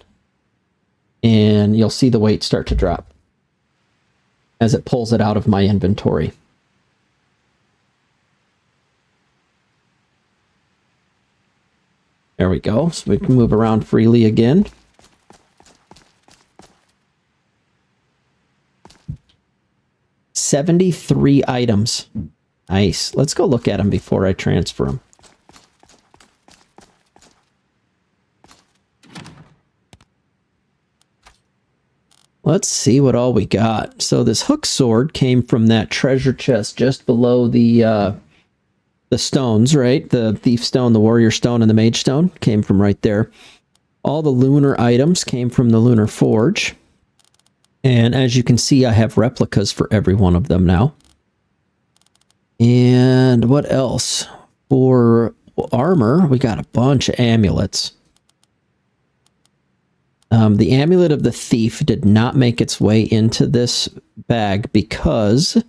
and you'll see the weight start to drop as it pulls it out of my inventory. There we go. So we can move around freely again. $73 items. Nice. Let's go look at them before I transfer them. Let's see what all we got. So this hook sword came from that treasure chest just below the stones, right? The thief stone, the warrior stone, and the mage stone came from right there. All the lunar items came from the Lunar Forge. And as you can see, I have replicas for every one of them now. And what else? For armor, we got a bunch of amulets. The amulet of the thief did not make its way into this bag because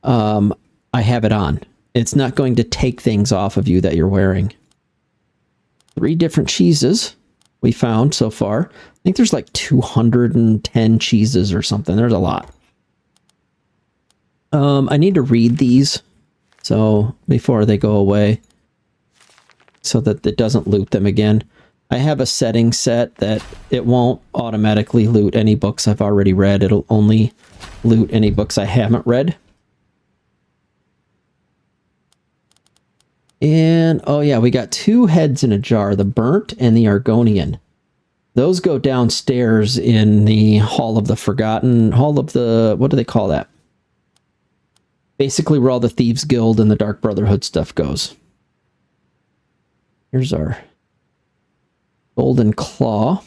I have it on. It's not going to take things off of you that you're wearing. 3 different cheeses we found so far. I think there's like 210 cheeses or something. There's a lot. I need to read these so before they go away so that it doesn't loot them again. I have a setting set that it won't automatically loot any books I've already read. It'll only loot any books I haven't read. And, oh yeah, we got 2 heads in a jar, the burnt and the Argonian. Those go downstairs in the Hall of the Forgotten, Hall of the, what do they call that? Basically where all the Thieves Guild and the Dark Brotherhood stuff goes. Here's our golden claw.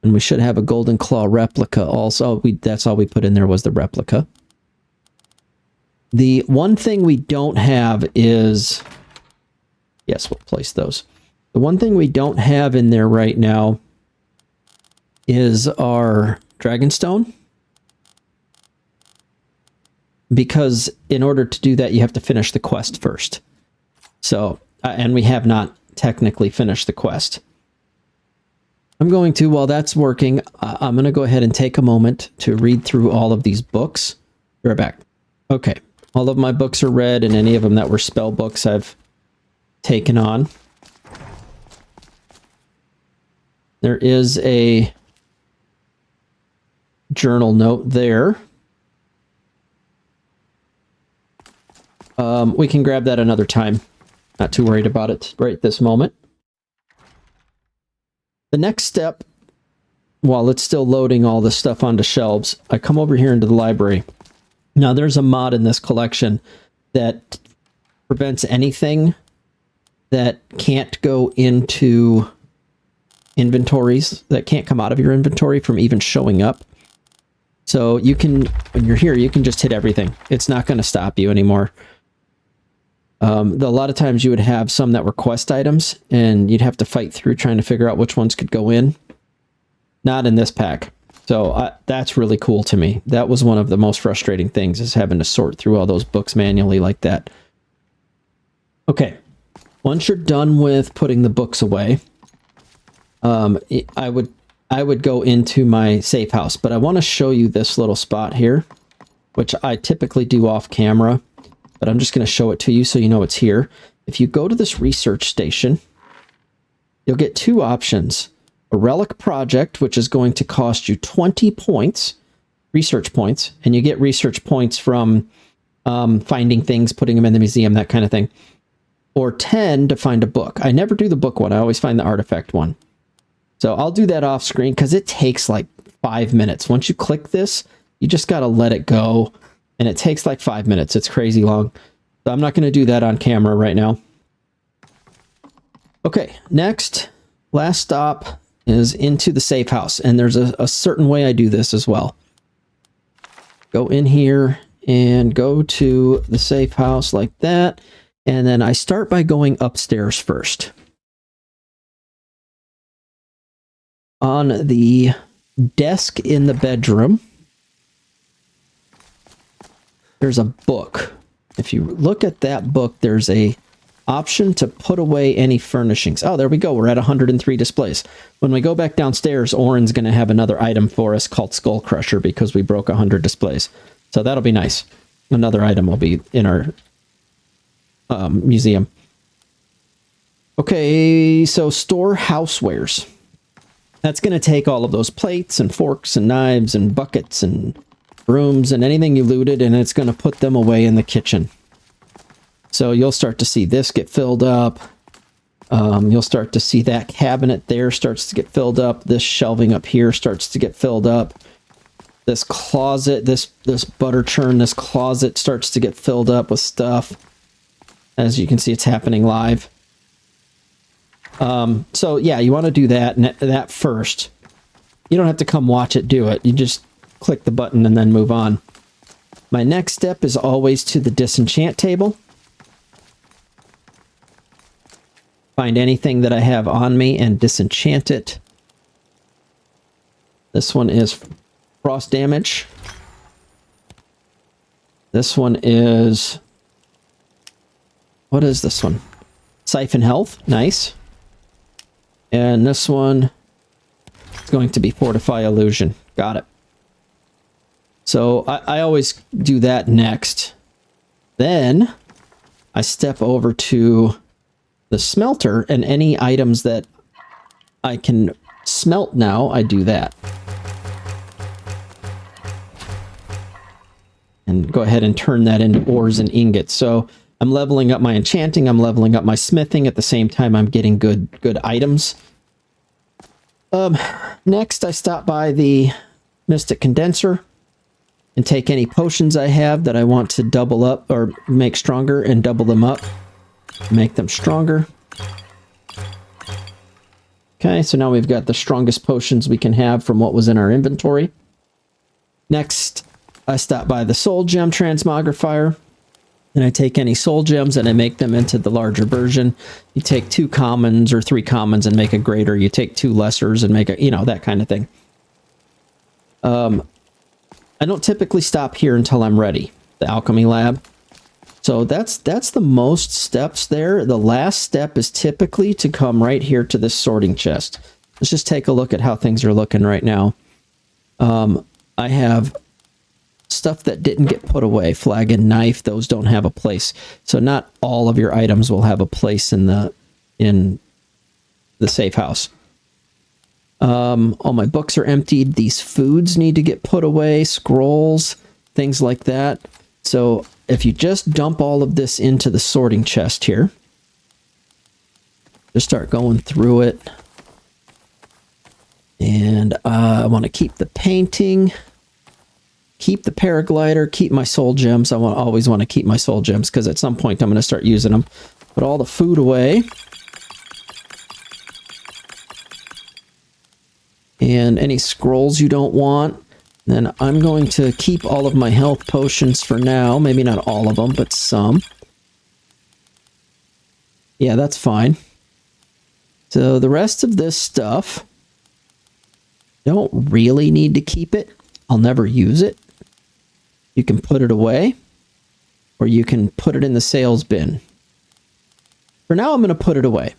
And we should have a golden claw replica also. That's all we put in there was the replica. The one thing we don't have is... Yes, we'll place those. The one thing we don't have in there right now is our Dragonstone. Because in order to do that, you have to finish the quest first. So, and we have not technically finished the quest. I'm going to, while that's working, I'm going to go ahead and take a moment to read through all of these books. We're back. Okay. All of my books are read, and any of them that were spell books I've taken on. There is a journal note there. We can grab that another time. Not too worried about it right this moment. The next step, while it's still loading all this stuff onto shelves, I come over here into the library. Now, there's a mod in this collection that prevents anything that can't go into inventories, that can't come out of your inventory from even showing up. So you can, when you're here, you can just hit everything. It's not going to stop you anymore. A lot of times you would have some that were quest items, and you'd have to fight through trying to figure out which ones could go in. Not in this pack. So that's really cool to me. That was one of the most frustrating things, is having to sort through all those books manually like that. Okay. Once you're done with putting the books away, I would go into my safe house, but I want to show you this little spot here, which I typically do off camera, but I'm just going to show it to you so you know it's here. If you go to this research station, you'll get 2 options. A relic project, which is going to cost you 20 points for research points, and you get research points from finding things, putting them in the museum, that kind of thing. Or 10 to find a book. I never do the book one. I always find the artifact one. So I'll do that off screen because it takes like 5 minutes. Once you click this, you just got to let it go. And it takes like 5 minutes. It's crazy long. So I'm not going to do that on camera right now. Okay, next, last stop is into the safe house. And there's a certain way I do this as well. Go in here and go to the safe house like that. And then I start by going upstairs first. On the desk in the bedroom, there's a book. If you look at that book, there's a option to put away any furnishings. Oh, there we go. We're at 103 displays. When we go back downstairs, Auryen's going to have another item for us called Skull Crusher because we broke 100 displays. So that'll be nice. Another item will be in our museum. Okay, so store housewares. That's going to take all of those plates and forks and knives and buckets and brooms and anything you looted, and it's going to put them away in the kitchen. So you'll start to see this get filled up. You'll start to see that cabinet there starts to get filled up. This shelving up here starts to get filled up. This closet, this butter churn, this closet starts to get filled up with stuff. As you can see, it's happening live. So yeah, you want to do that first. You don't have to come watch it do it. You just click the button and then move on. My next step is always to the disenchant table. Find anything that I have on me and disenchant it. This one is frost damage. This one is... what is this one? Siphon health. Nice. And this one is going to be Fortify Illusion. Got it. So I always do that next. Then I step over to the smelter, and any items that I can smelt now, I do that. And go ahead and turn that into ores and ingots. So I'm leveling up my enchanting, I'm leveling up my smithing, at the same time I'm getting good items. Next I stop by the Mystic Condenser and take any potions I have that I want to double up or make stronger and double them up. Make them stronger. Okay, so now we've got the strongest potions we can have from what was in our inventory. Next, I stop by the Soul Gem Transmogrifier. And I take any soul gems and I make them into the larger version. You take 2 commons or 3 commons and make a greater. You take 2 lessers and make a, you know, that kind of thing. I don't typically stop here until I'm ready. The alchemy lab. So that's the most steps there. The last step is typically to come right here to this sorting chest. Let's just take a look at how things are looking right now. I have stuff that didn't get put away. Flagon, knife, those don't have a place. So not all of your items will have a place in the safe house. All my books are emptied. These foods need to get put away. Scrolls, things like that. So if you just dump all of this into the sorting chest here, just start going through it. And I want to keep the painting, keep the paraglider, keep my soul gems. I always want to keep my soul gems because at some point I'm going to start using them. Put all the food away. And any scrolls you don't want. Then I'm going to keep all of my health potions for now. Maybe not all of them, but some. Yeah, that's fine. So the rest of this stuff, don't really need to keep it. I'll never use it. You can put it away, or you can put it in the sales bin. For now, I'm going to put it away.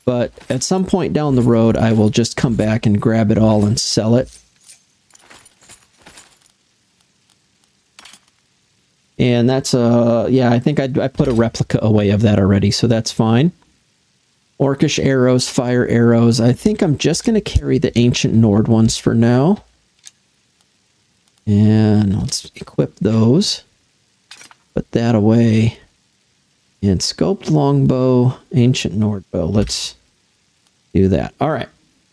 But at some point down the road, I will just come back and grab it all and sell it. And that's, yeah, I think I put a replica away of that already, so that's fine. Orcish arrows, fire arrows. I think I'm just going to carry the ancient Nord ones for now. And let's equip those. Put that away. And scoped longbow, ancient Nord bow. Let's do that. All right.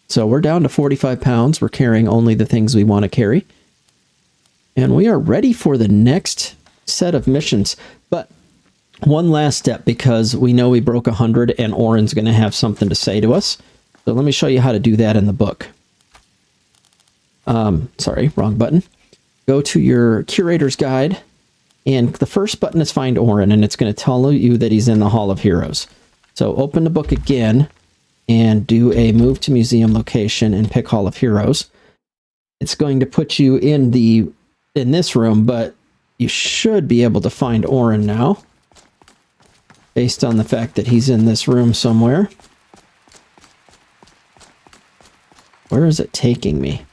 So we're down to 45 pounds. We're carrying only the things we want to carry. And we are ready for the next set of missions. But one last step, because we know we broke 100 and Auryen's going to have something to say to us. So let me show you how to do that in the book. Sorry, wrong button. Go to your curator's guide. And the first button is Find Auryen, and it's going to tell you that he's in the Hall of Heroes. So open the book again and do a move to museum location and pick Hall of Heroes. It's going to put you in this room, but you should be able to find Auryen now, based on the fact that he's in this room somewhere. Where is it taking me?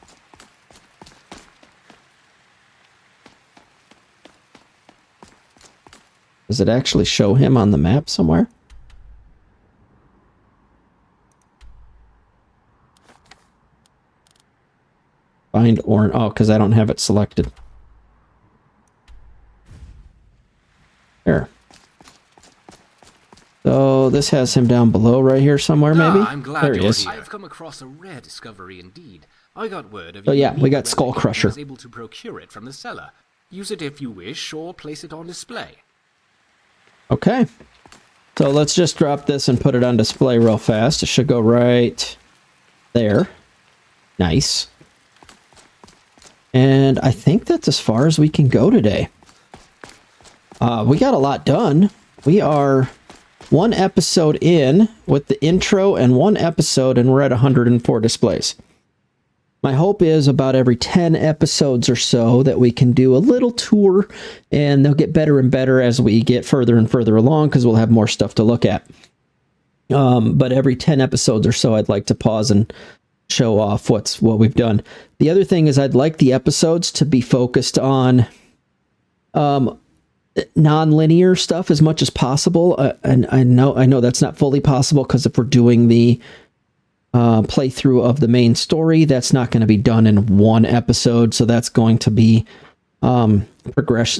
Does it actually show him on the map somewhere? Find Auryen. Oh, because I don't have it selected. There. So this has him down below right here somewhere, maybe? I'm glad there he is. here. I've come across a rare discovery indeed. I got word of Oh yeah, we got Skull Crusher. I was able to procure it from the cellar. Use it if you wish, or place it on display. Okay. So let's just drop this and put it on display real fast. It should go right there. Nice. And I think that's as far as we can go today. We got a lot done. We are one episode in with the intro and one episode, and we're at 104 displays. My hope is about every 10 episodes or so that we can do a little tour, and they'll get better and better as we get further and further along, because we'll have more stuff to look at. But every 10 episodes or so, I'd like to pause and show off what we've done. The other thing is I'd like the episodes to be focused on non-linear stuff as much as possible. And I know that's not fully possible, because if we're doing the playthrough of the main story, that's not going to be done in one episode, so that's going to be progress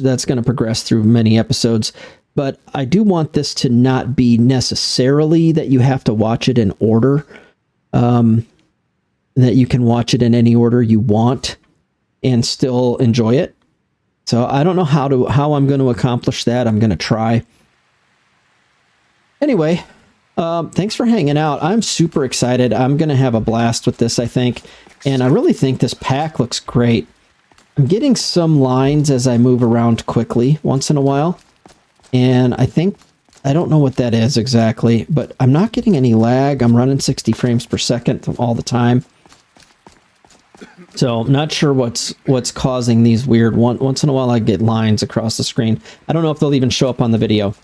through many episodes. But I do want this to not be necessarily that you have to watch it in order, that you can watch it in any order you want and still enjoy it. So I don't know how I'm going to accomplish that. I'm going to try. Anyway, thanks for hanging out. I'm super excited. I'm going to have a blast with this, I think. And I really think this pack looks great. I'm getting some lines as I move around quickly once in a while. And I don't know what that is exactly, but I'm not getting any lag. I'm running 60 frames per second all the time. So I'm not sure what's causing these weird once in a while I get lines across the screen. I don't know if they'll even show up on the video.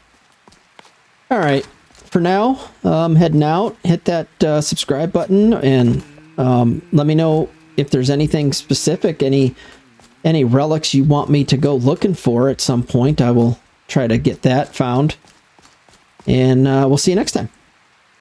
All right. For now, heading out, hit that subscribe button, and let me know if there's anything specific, any relics you want me to go looking for at some point. I will try to get that found, and we'll see you next time.